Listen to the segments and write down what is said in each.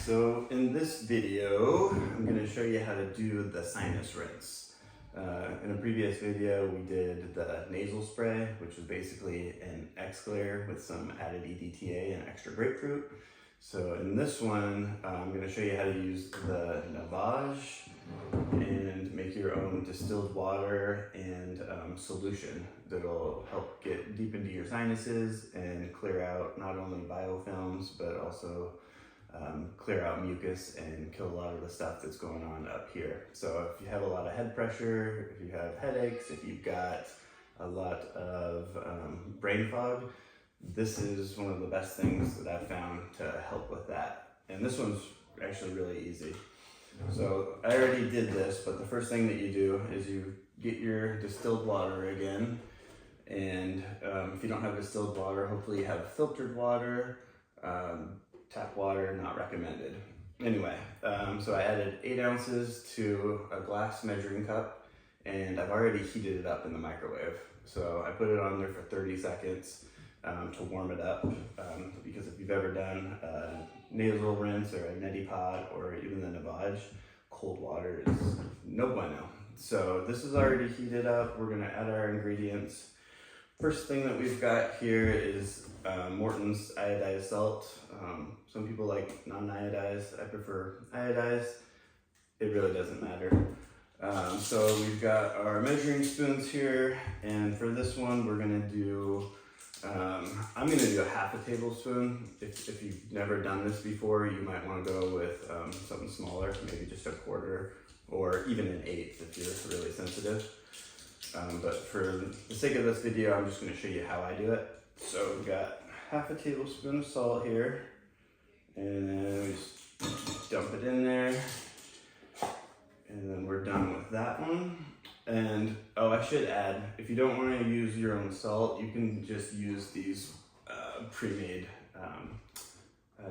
So in this video, I'm going to show you how to do the sinus rinse. In a previous video, we did the nasal spray, which was basically an X-Clear with some added EDTA and extra grapefruit. So in this one, I'm going to show you how to use the Navage and make your own distilled water and solution that'll help get deep into your sinuses and clear out not only biofilms, but also clear out mucus and kill a lot of the stuff that's going on up here. So if you have a lot of head pressure, if you have headaches, if you've got a lot of brain fog, this is one of the best things that I've found to help with that. And this one's actually really easy. So I already did this, but the first thing that you do is you get your distilled water again. And if you don't have distilled water, hopefully you have filtered water. Tap water, not recommended. Anyway, so I added 8 ounces to a glass measuring cup, and I've already heated it up in the microwave. So I put it on there for 30 seconds to warm it up, because if you've ever done a nasal rinse or a neti pot or even the Navage, cold water is no bueno. So this is already heated up. We're gonna add our ingredients. First thing that we've got here is Morton's Iodized Salt. Some people like non-iodized. I prefer iodized. It really doesn't matter. So we've got our measuring spoons here, and for this one we're gonna do, I'm gonna do a half a tablespoon. If you've never done this before, you might wanna go with something smaller, maybe just a quarter or even an eighth if you're really sensitive. But for the sake of this video, I'm just going to show you how I do it. So we've got half a tablespoon of salt here, and then we just dump it in there, and then we're done with that one. And oh, I should add, if you don't want to use your own salt, you can just use these pre-made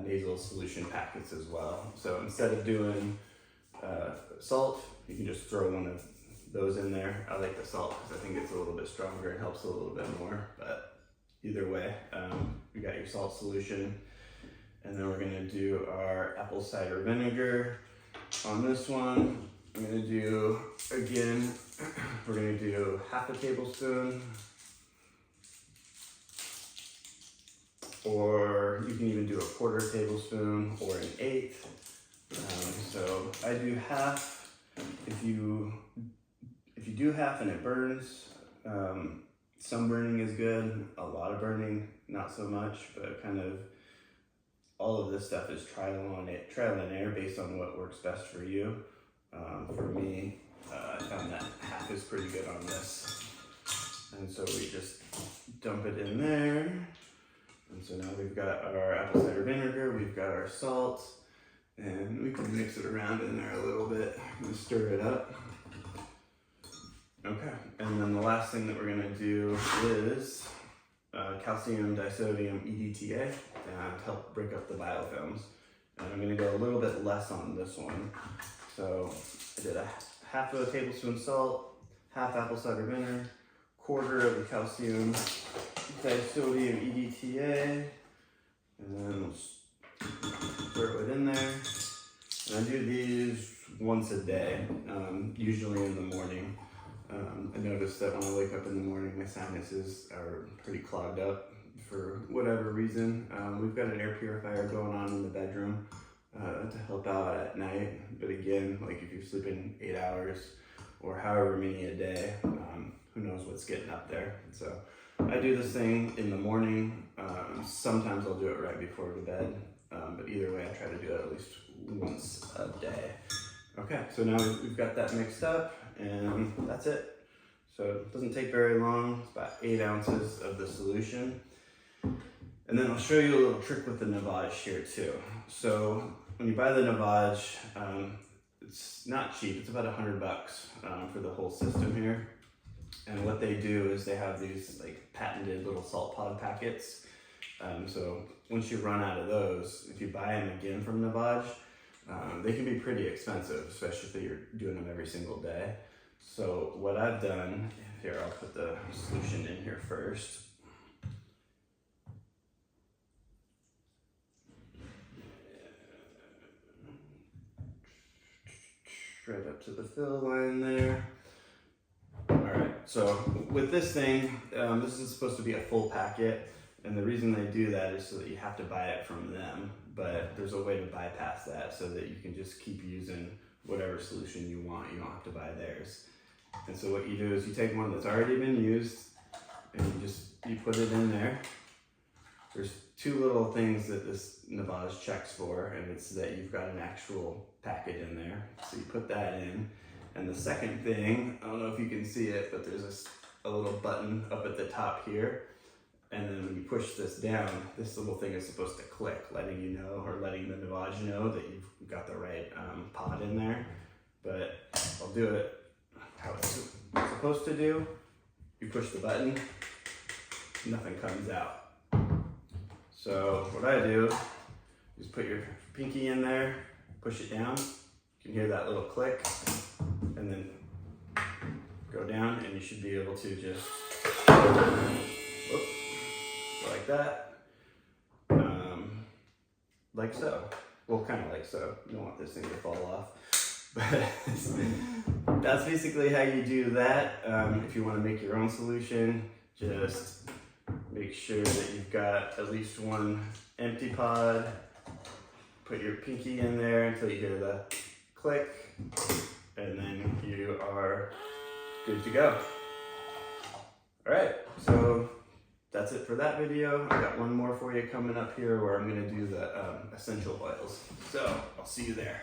nasal solution packets as well. So instead of doing salt, you can just throw one of those in there. I like the salt because I think it's a little bit stronger and helps a little bit more, but either way, you got your salt solution. And then we're gonna do our apple cider vinegar. On this one, I'm gonna do, again, we're gonna do half a tablespoon, or you can even do a quarter tablespoon or an eighth. So I do half. If you do half and it burns, some burning is good, a lot of burning, not so much, but kind of all of this stuff is trial and error based on what works best for you. For me, I found that half is pretty good on this. And so we just dump it in there. And so now we've got our apple cider vinegar, we've got our salt, and we can mix it around in there a little bit and stir it up. Okay, and then the last thing that we're gonna do is calcium disodium EDTA to help break up the biofilms. And I'm gonna go a little bit less on this one. So I did a half of a tablespoon salt, half apple cider vinegar, quarter of the calcium disodium EDTA, and then we'll throw it in there. And I do these once a day, usually in the morning. I noticed that when I wake up in the morning, my sinuses are pretty clogged up for whatever reason. We've got an air purifier going on in the bedroom to help out at night. But again, like if you're sleeping 8 hours or however many a day, who knows what's getting up there. So I do this thing in the morning. Sometimes I'll do it right before to bed. But either way, I try to do it at least once a day. Okay, so now we've got that mixed up, and that's it. So it doesn't take very long. It's about 8 ounces of the solution. And then I'll show you a little trick with the Navage here too. So when you buy the Navage, it's not cheap. It's about $100 for the whole system here. And what they do is they have these like patented little salt pod packets. So once you run out of those, if you buy them again from Navage, they can be pretty expensive, especially if you're doing them every single day. So what I've done, here I'll put the solution in here first. right up to the fill line there. Alright, so with this thing, this is supposed to be a full packet, and the reason they do that is so that you have to buy it from them, but there's a way to bypass that so that you can just keep using whatever solution you want. You don't have to buy theirs. And so what you do is you take one that's already been used and you put it in there. There's two little things that this Navage checks for, and it's that you've got an actual packet in there. So you put that in. And the second thing, I don't know if you can see it, but there's a little button up at the top here. And then when you push this down, this little thing is supposed to click, letting you know, or letting the Navage know that you've got the right pod in there. But I'll do it how it's supposed to do. You push the button, nothing comes out. So what I do is put your pinky in there, push it down. You can hear that little click, and then go down, and you should be able to just like that, like so. Well, kind of like so. You don't want this thing to fall off. But that's basically how you do that. If you want to make your own solution, just make sure that you've got at least one empty pod. Put your pinky in there until you hear the click, and then you are good to go. All right, so that's it for that video. I got one more for you coming up here where I'm gonna do the essential oils. So I'll see you there.